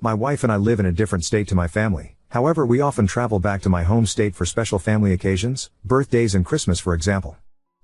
My wife and I live in a different state to my family, however we often travel back to my home state for special family occasions, birthdays and Christmas for example.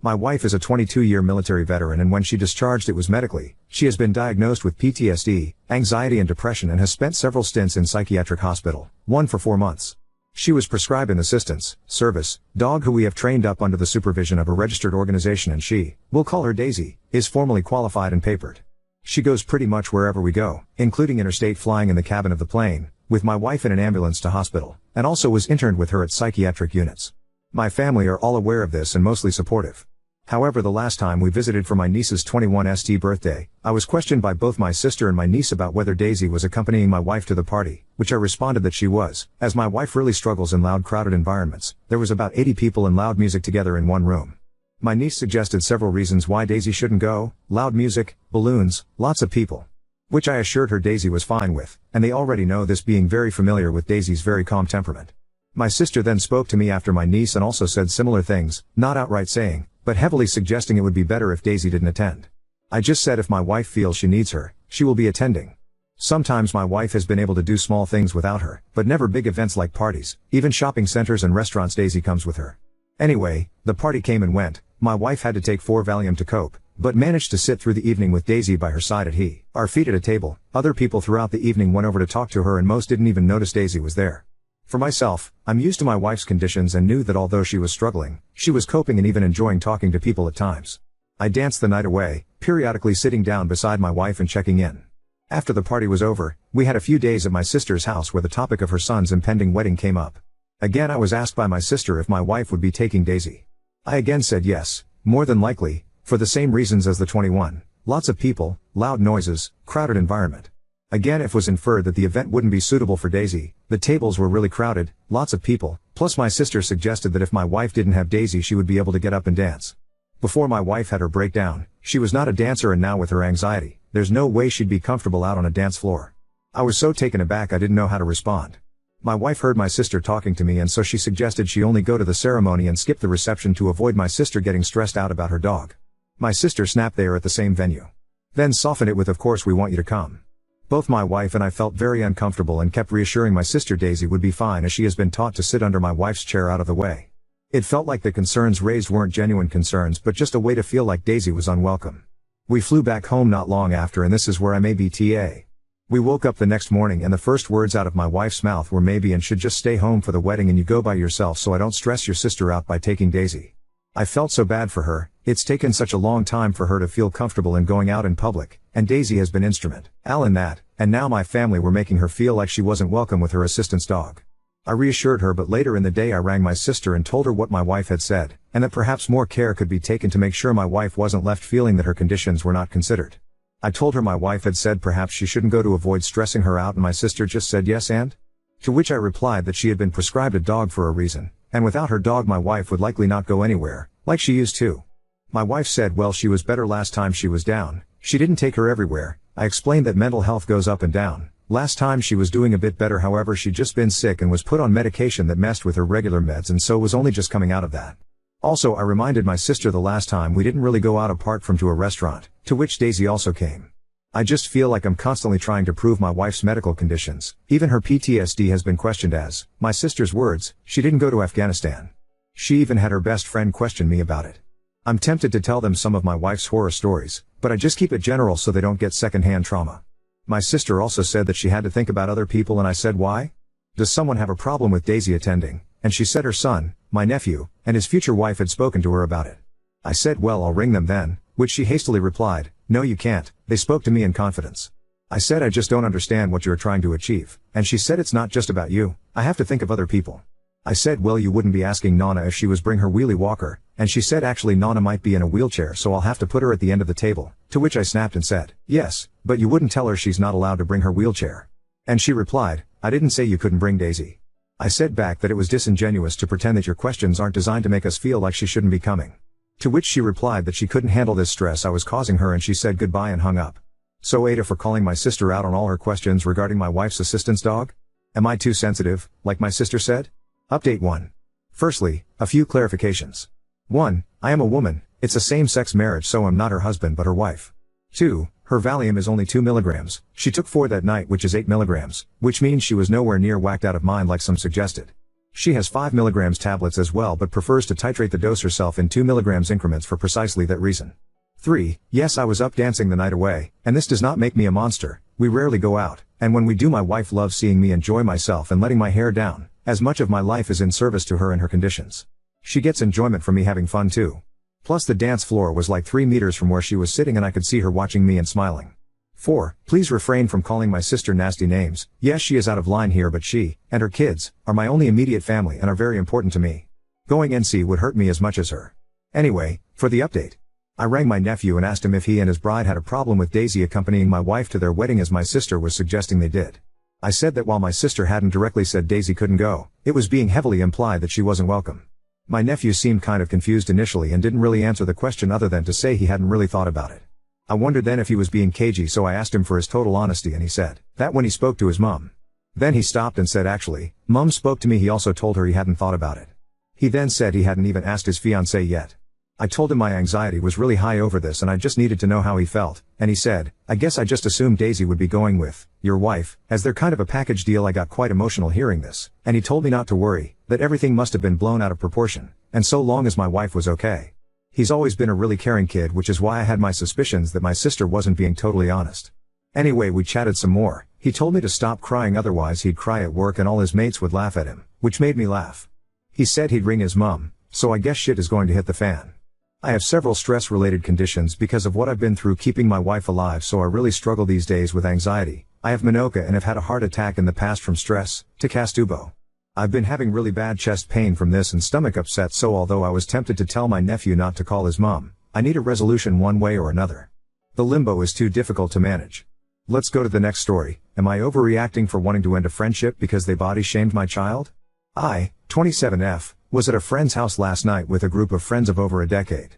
My wife is a 22-year military veteran and when she discharged it was medically. She has been diagnosed with PTSD, anxiety and depression and has spent several stints in psychiatric hospital, one for 4 months. She was prescribed an assistance, service, dog who we have trained up under the supervision of a registered organization and she, we'll call her Daisy, is formally qualified and papered. She goes pretty much wherever we go, including interstate flying in the cabin of the plane, with my wife in an ambulance to hospital, and also was interned with her at psychiatric units. My family are all aware of this and mostly supportive. However, the last time we visited for my niece's 21st birthday, I was questioned by both my sister and my niece about whether Daisy was accompanying my wife to the party, which I responded that she was, as my wife really struggles in loud crowded environments. There was about 80 people and loud music together in one room. My niece suggested several reasons why Daisy shouldn't go: loud music, balloons, lots of people. Which I assured her Daisy was fine with, and they already know this being very familiar with Daisy's very calm temperament. My sister then spoke to me after my niece and also said similar things, not outright saying, but heavily suggesting it would be better if Daisy didn't attend. I just said if my wife feels she needs her, she will be attending. Sometimes my wife has been able to do small things without her, but never big events like parties, even shopping centers and restaurants. Daisy comes with her. Anyway, the party came and went. My wife had to take 4 Valium to cope, but managed to sit through the evening with Daisy by her side at our feet at a table. Other people throughout the evening went over to talk to her and most didn't even notice Daisy was there. For myself, I'm used to my wife's conditions and knew that although she was struggling, she was coping and even enjoying talking to people at times. I danced the night away, periodically sitting down beside my wife and checking in. After the party was over, we had a few days at my sister's house where the topic of her son's impending wedding came up. Again, I was asked by my sister if my wife would be taking Daisy. I again said yes, more than likely, for the same reasons as the 21. Lots of people, loud noises, crowded environment. Again, it was inferred that the event wouldn't be suitable for Daisy. The tables were really crowded, lots of people, plus my sister suggested that if my wife didn't have Daisy she would be able to get up and dance. Before my wife had her breakdown, she was not a dancer and now with her anxiety, there's no way she'd be comfortable out on a dance floor. I was so taken aback I didn't know how to respond. My wife heard my sister talking to me and so she suggested she only go to the ceremony and skip the reception to avoid my sister getting stressed out about her dog. My sister snapped they are at the same venue. Then softened it with of course we want you to come. Both my wife and I felt very uncomfortable and kept reassuring my sister Daisy would be fine as she has been taught to sit under my wife's chair out of the way. It felt like the concerns raised weren't genuine concerns but just a way to feel like Daisy was unwelcome. We flew back home not long after and this is where I may be TA. We woke up the next morning and the first words out of my wife's mouth were maybe and should just stay home for the wedding and you go by yourself so I don't stress your sister out by taking Daisy. I felt so bad for her. It's taken such a long time for her to feel comfortable in going out in public, and Daisy has been instrumental in that, and now my family were making her feel like she wasn't welcome with her assistance dog. I reassured her but later in the day I rang my sister and told her what my wife had said, and that perhaps more care could be taken to make sure my wife wasn't left feeling that her conditions were not considered. I told her my wife had said perhaps she shouldn't go to avoid stressing her out and my sister just said yes and? To which I replied that she had been prescribed a dog for a reason, and without her dog my wife would likely not go anywhere, like she used to. My wife said well she was better last time she was down, she didn't take her everywhere. I explained that mental health goes up and down. Last time she was doing a bit better however she'd just been sick and was put on medication that messed with her regular meds and so was only just coming out of that. Also I reminded my sister the last time we didn't really go out apart from to a restaurant, to which Daisy also came. I just feel like I'm constantly trying to prove my wife's medical conditions. Even her PTSD has been questioned as, my sister's words, she didn't go to Afghanistan. She even had her best friend question me about it. I'm tempted to tell them some of my wife's horror stories, but I just keep it general so they don't get secondhand trauma. My sister also said that she had to think about other people and I said why? Does someone have a problem with Daisy attending? And she said her son, my nephew, and his future wife had spoken to her about it. I said well I'll ring them then, which she hastily replied, no you can't, they spoke to me in confidence. I said I just don't understand what you're trying to achieve, and she said it's not just about you, I have to think of other people. I said well you wouldn't be asking Nana if she was bring her wheelie walker, and she said actually Nana might be in a wheelchair so I'll have to put her at the end of the table, to which I snapped and said, yes, but you wouldn't tell her she's not allowed to bring her wheelchair. And she replied, I didn't say you couldn't bring Daisy. I said back that it was disingenuous to pretend that your questions aren't designed to make us feel like she shouldn't be coming. To which she replied that she couldn't handle this stress I was causing her and she said goodbye and hung up. So Ada for calling my sister out on all her questions regarding my wife's assistance dog? Am I too sensitive, like my sister said? Update 1. Firstly, a few clarifications. 1. I am a woman, it's a same-sex marriage so I'm not her husband but her wife. 2. Her Valium is only 2 milligrams. She took 4 that night, which is 8 milligrams, which means she was nowhere near whacked out of mind like some suggested. She has 5 milligrams tablets as well, but prefers to titrate the dose herself in 2 milligrams increments for precisely that reason. 3. Yes, I was up dancing the night away, and this does not make me a monster. We rarely go out, and when we do, my wife loves seeing me enjoy myself and letting my hair down, as much of my life is in service to her and her conditions. She gets enjoyment from me having fun too. Plus the dance floor was like 3 meters from where she was sitting and I could see her watching me and smiling. 4. Please refrain from calling my sister nasty names. Yes, she is out of line here, but she, and her kids, are my only immediate family and are very important to me. Going NC would hurt me as much as her. Anyway, for the update. I rang my nephew and asked him if he and his bride had a problem with Daisy accompanying my wife to their wedding, as my sister was suggesting they did. I said that while my sister hadn't directly said Daisy couldn't go, it was being heavily implied that she wasn't welcome. My nephew seemed kind of confused initially and didn't really answer the question other than to say he hadn't really thought about it. I wondered then if he was being cagey, so I asked him for his total honesty, and he said that when he spoke to his mom. Then he stopped and said, actually, Mom spoke to me. He also told her he hadn't thought about it. He then said he hadn't even asked his fiancée yet. I told him my anxiety was really high over this and I just needed to know how he felt, and he said, I guess I just assumed Daisy would be going with your wife, as they're kind of a package deal. I got quite emotional hearing this, and he told me not to worry, that everything must have been blown out of proportion, and so long as my wife was okay. He's always been a really caring kid, which is why I had my suspicions that my sister wasn't being totally honest. Anyway, we chatted some more. He told me to stop crying, otherwise he'd cry at work and all his mates would laugh at him, which made me laugh. He said he'd ring his mom, so I guess shit is going to hit the fan. I have several stress-related conditions because of what I've been through keeping my wife alive, so I really struggle these days with anxiety. I have Minoka and have had a heart attack in the past from stress, to Castubo. I've been having really bad chest pain from this and stomach upset, so although I was tempted to tell my nephew not to call his mom, I need a resolution one way or another. The limbo is too difficult to manage. Let's go to the next story. Am I overreacting for wanting to end a friendship because they body shamed my child? I, 27F, was at a friend's house last night with a group of friends of over a decade.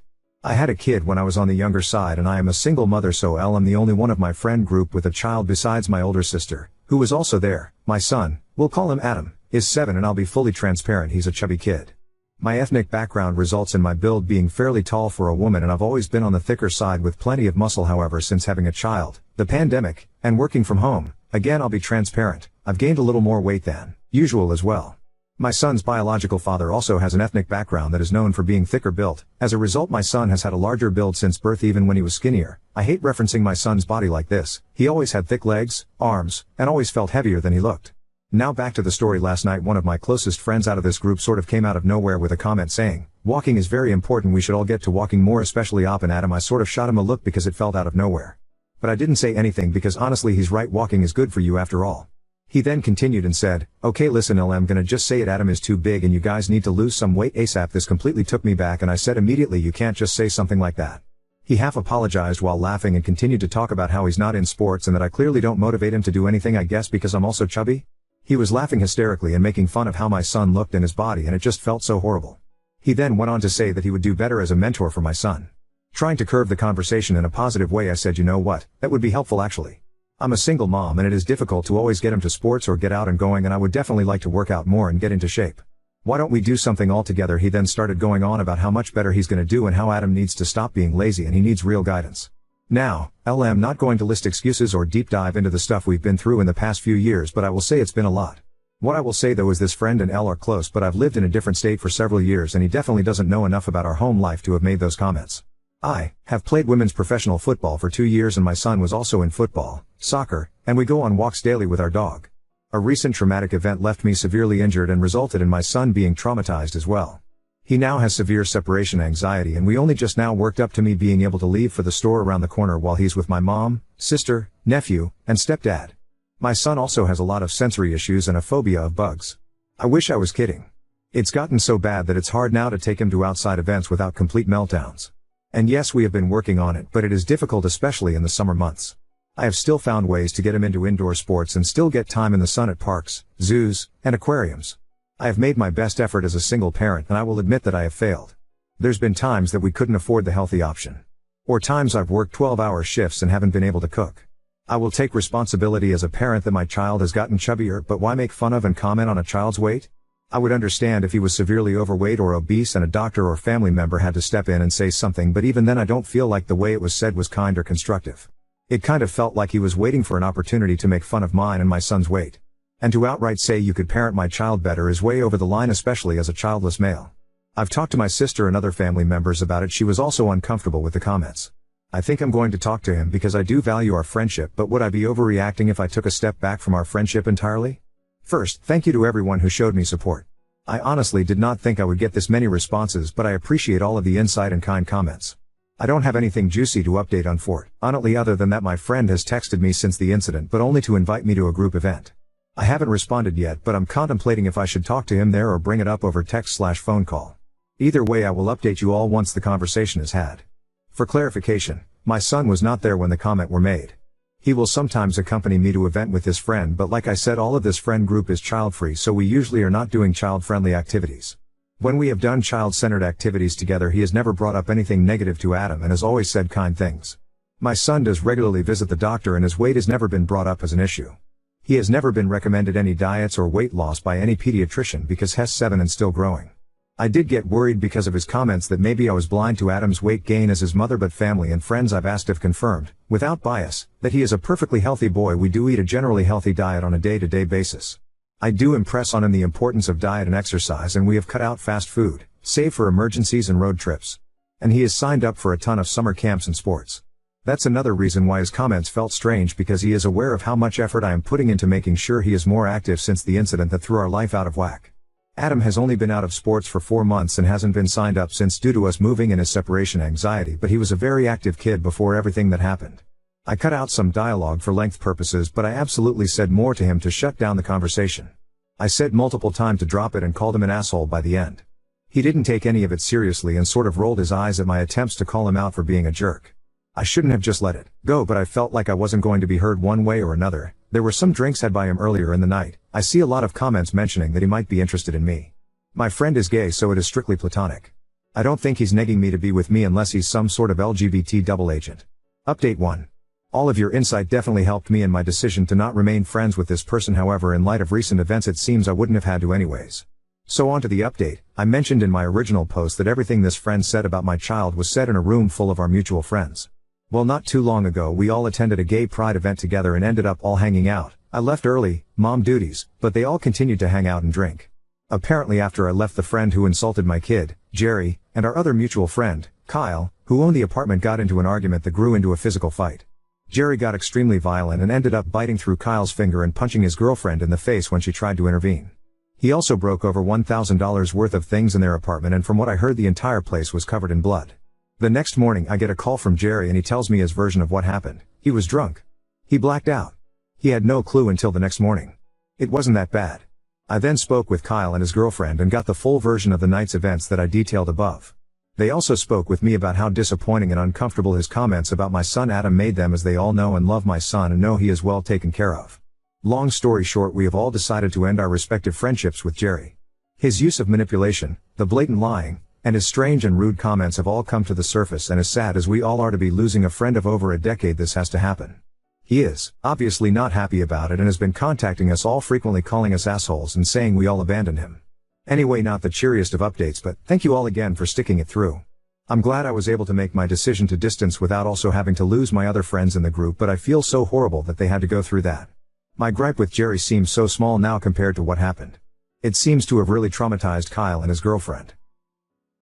I had a kid when I was on the younger side and I am a single mother, so I'm the only one of my friend group with a child besides my older sister, who was also there. My son, we'll call him Adam, is 7 and I'll be fully transparent, he's a chubby kid. My ethnic background results in my build being fairly tall for a woman, and I've always been on the thicker side with plenty of muscle. However, since having a child, the pandemic, and working from home, again I'll be transparent, I've gained a little more weight than usual as well. My son's biological father also has an ethnic background that is known for being thicker built. As a result, my son has had a larger build since birth, even when he was skinnier. I hate referencing my son's body like this. He always had thick legs, arms, and always felt heavier than he looked. Now back to the story. Last night one of my closest friends out of this group sort of came out of nowhere with a comment saying, walking is very important, we should all get to walking more, especially Op and Adam. I sort of shot him a look because it felt out of nowhere. But I didn't say anything because honestly he's right, walking is good for you after all. He then continued and said, okay listen I'm gonna just say it, Adam is too big and you guys need to lose some weight ASAP. This completely took me back and I said immediately, you can't just say something like that. He half apologized while laughing and continued to talk about how he's not in sports and that I clearly don't motivate him to do anything, I guess because I'm also chubby. He was laughing hysterically and making fun of how my son looked and his body, and it just felt so horrible. He then went on to say that he would do better as a mentor for my son. Trying to curve the conversation in a positive way, I said, you know what, that would be helpful actually. I'm a single mom and it is difficult to always get him to sports or get out and going, and I would definitely like to work out more and get into shape. Why don't we do something all together? He then started going on about how much better he's gonna do and how Adam needs to stop being lazy and he needs real guidance. Now, I'm not going to list excuses or deep dive into the stuff we've been through in the past few years, but I will say it's been a lot. What I will say though is this friend and L are close, but I've lived in a different state for several years and he definitely doesn't know enough about our home life to have made those comments. I have played women's professional football for 2 years and my son was also in football, soccer, and we go on walks daily with our dog. A recent traumatic event left me severely injured and resulted in my son being traumatized as well. He now has severe separation anxiety and we only just now worked up to me being able to leave for the store around the corner while he's with my mom, sister, nephew, and stepdad. My son also has a lot of sensory issues and a phobia of bugs. I wish I was kidding. It's gotten so bad that it's hard now to take him to outside events without complete meltdowns. And yes, we have been working on it, but it is difficult, especially in the summer months. I have still found ways to get him into indoor sports and still get time in the sun at parks, zoos, and aquariums. I have made my best effort as a single parent and I will admit that I have failed. There's been times that we couldn't afford the healthy option. Or times I've worked 12-hour shifts and haven't been able to cook. I will take responsibility as a parent that my child has gotten chubbier, but why make fun of and comment on a child's weight? I would understand if he was severely overweight or obese and a doctor or family member had to step in and say something, but even then I don't feel like the way it was said was kind or constructive. It kind of felt like he was waiting for an opportunity to make fun of mine and my son's weight. And to outright say you could parent my child better is way over the line, especially as a childless male. I've talked to my sister and other family members about it. She was also uncomfortable with the comments. I think I'm going to talk to him because I do value our friendship, but would I be overreacting if I took a step back from our friendship entirely? First, thank you to everyone who showed me support. I honestly did not think I would get this many responses, but I appreciate all of the insight and kind comments. I don't have anything juicy to update unfortunately, other than that my friend has texted me since the incident, but only to invite me to a group event. I haven't responded yet, but I'm contemplating if I should talk to him there or bring it up over text/phone call. Either way, I will update you all once the conversation is had. For clarification, my son was not there when the comment were made. He will sometimes accompany me to event with his friend, but like I said, all of this friend group is child-free, so we usually are not doing child-friendly activities. When we have done child-centered activities together, he has never brought up anything negative to Adam and has always said kind things. My son does regularly visit the doctor and his weight has never been brought up as an issue. He has never been recommended any diets or weight loss by any pediatrician because he's 7 and still growing. I did get worried because of his comments that maybe I was blind to Adam's weight gain as his mother, but family and friends I've asked have confirmed, without bias, that he is a perfectly healthy boy. We do eat a generally healthy diet on a day-to-day basis. I do impress on him the importance of diet and exercise, and we have cut out fast food, save for emergencies and road trips. And he is signed up for a ton of summer camps and sports. That's another reason why his comments felt strange, because he is aware of how much effort I am putting into making sure he is more active since the incident that threw our life out of whack. Adam has only been out of sports for 4 months and hasn't been signed up since due to us moving and his separation anxiety, but he was a very active kid before everything that happened. I cut out some dialogue for length purposes, but I absolutely said more to him to shut down the conversation. I said multiple times to drop it and called him an asshole by the end. He didn't take any of it seriously and sort of rolled his eyes at my attempts to call him out for being a jerk. I shouldn't have just let it go, but I felt like I wasn't going to be heard one way or another. There were some drinks had by him earlier in the night. I see a lot of comments mentioning that he might be interested in me. My friend is gay, so it is strictly platonic. I don't think he's negging me to be with me unless he's some sort of LGBT double agent. Update 1. All of your insight definitely helped me in my decision to not remain friends with this person. However, in light of recent events, it seems I wouldn't have had to anyways. So on to the update. I mentioned in my original post that everything this friend said about my child was said in a room full of our mutual friends. Well, not too long ago we all attended a gay pride event together and ended up all hanging out. I left early, mom duties, but they all continued to hang out and drink. Apparently after I left, the friend who insulted my kid, Jerry, and our other mutual friend, Kyle, who owned the apartment, got into an argument that grew into a physical fight. Jerry got extremely violent and ended up biting through Kyle's finger and punching his girlfriend in the face when she tried to intervene. He also broke over $1,000 worth of things in their apartment, and from what I heard, the entire place was covered in blood. The next morning I get a call from Jerry and he tells me his version of what happened. He was drunk. He blacked out. He had no clue until the next morning. It wasn't that bad. I then spoke with Kyle and his girlfriend and got the full version of the night's events that I detailed above. They also spoke with me about how disappointing and uncomfortable his comments about my son Adam made them, as they all know and love my son and know he is well taken care of. Long story short, we have all decided to end our respective friendships with Jerry. His use of manipulation, the blatant lying, and his strange and rude comments have all come to the surface, and as sad as we all are to be losing a friend of over a decade, this has to happen. He is, obviously, not happy about it and has been contacting us all frequently, calling us assholes and saying we all abandoned him. Anyway, not the cheeriest of updates, but thank you all again for sticking it through. I'm glad I was able to make my decision to distance without also having to lose my other friends in the group, but I feel so horrible that they had to go through that. My gripe with Jerry seems so small now compared to what happened. It seems to have really traumatized Kyle and his girlfriend.